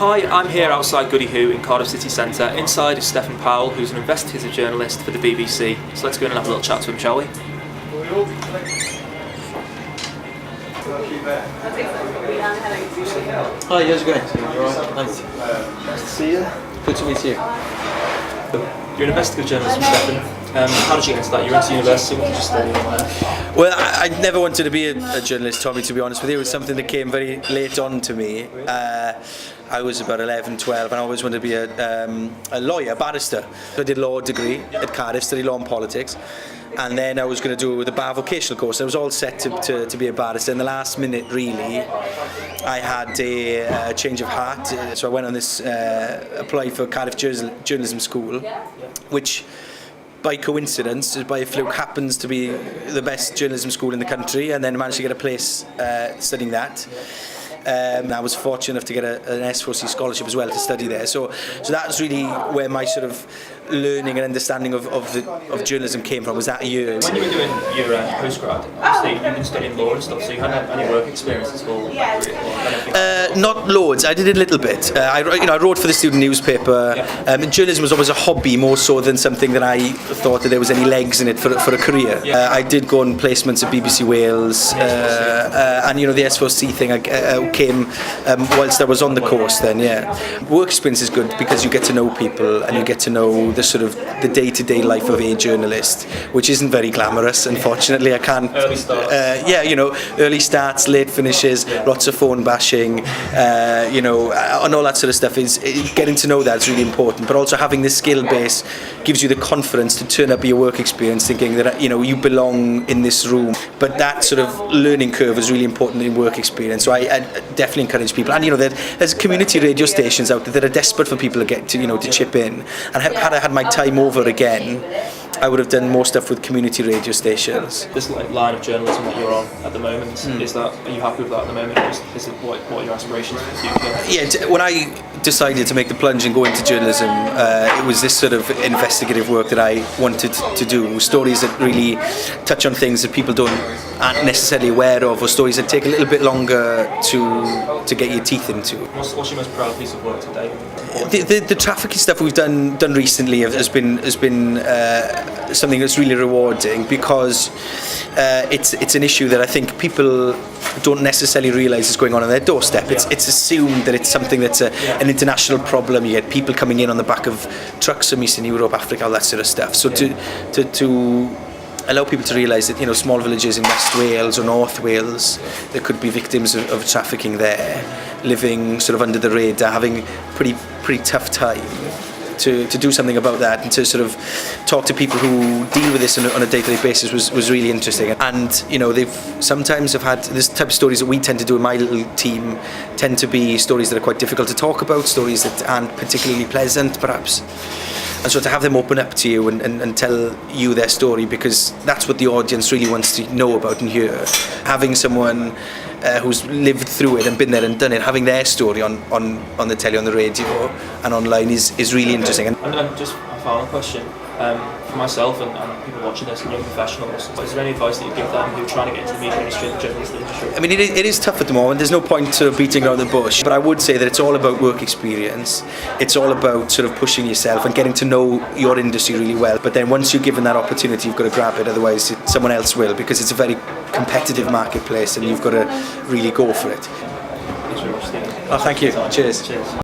Hi, I'm here outside Goody Who in Cardiff City Centre. Inside is Steffan Powell, who's an investigative journalist for the BBC. So let's go in and have a little chat to him, shall we? Hi, how's it going? Alright, nice. Nice to see you. Good to meet you. You're an investigative journalist, Steffan. How did you get into that? You went to university, what did you study? Well, I never wanted to be a journalist, Tommy, to be honest with you. It was something that came very late on to me. I was about 11, 12, and I always wanted to be a lawyer, a barrister. I did a law degree at Cardiff, studied law and politics, and then I was going to do the bar vocational course. I was all set to be a barrister. In the last minute, really, I had a change of heart, so I went on this, applied for Cardiff Journalism School, which by coincidence, by a fluke, happens to be the best journalism school in the country, and then managed to get a place studying that. I was fortunate enough to get an S4C scholarship as well to study there. So that was really where my sort of learning and understanding of journalism came from, was that year. When you were doing your postgrad, obviously you've been studying law and stuff, so you hadn't had any work experience at all? Not loads. I did a little bit. I wrote for the student newspaper. Journalism was always a hobby more so than something that I thought that there was any legs in it for a career. I did go on placements at BBC Wales, and the S4C thing came whilst I was on the course then. Work experience is good because you get to know people and you get to know the sort of the day-to-day life of a journalist, which isn't very glamorous, unfortunately. I can't. Early starts. Early starts, late finishes, lots of phone bashing, and all that sort of stuff. Is getting to know that's really important, but also having this skill base gives you the confidence to turn up your work experience thinking that you belong in this room. But that sort of learning curve is really important in work experience. So I definitely encourage people, and there's community radio stations out there that are desperate for people to get to chip in. And had I had my time over again, I would have done more stuff with community radio stations. This line of journalism that you're on at the moment, are you happy with that at the moment? Is it what are your aspirations for the future? Yeah, when I decided to make the plunge and go into journalism, it was this sort of investigative work that I wanted to do. Stories that really touch on things that people aren't necessarily aware of, or stories that take a little bit longer to get your teeth into. What's your most proud piece of work today? The trafficking stuff we've done recently has been something that's really rewarding, because it's an issue that I think people don't necessarily realise is going on their doorstep. It's assumed that it's something that's an international problem. You get people coming in on the back of trucks from Eastern Europe, Africa, all that sort of stuff. So to allow people to realise that small villages in West Wales or North Wales, there could be victims of trafficking there, living sort of under the radar, having pretty tough time. To do something about that and to sort of talk to people who deal with this on a day-to-day basis was really interesting. And they've sometimes have had this type of stories that we tend to do in my little team tend to be stories that are quite difficult to talk about, stories that aren't particularly pleasant perhaps. And so to have them open up to you and tell you their story, because that's what the audience really wants to know about and hear. Having someone who's lived through it and been there and done it, having their story on the telly, on the radio and online is really interesting. And just a final question, for myself and people watching this and young professionals, is there any advice that you give them who are trying to get into the media industry and the journalism industry? I mean, it is tough at the moment. There's no point sort of beating around the bush, but I would say that it's all about work experience. It's all about sort of pushing yourself and getting to know your industry really well. But then once you're given that opportunity, you've got to grab it, otherwise someone else will, because it's a very competitive marketplace and you've got to really go for it. Thanks very much, Stephen. Oh, thank you. Cheers.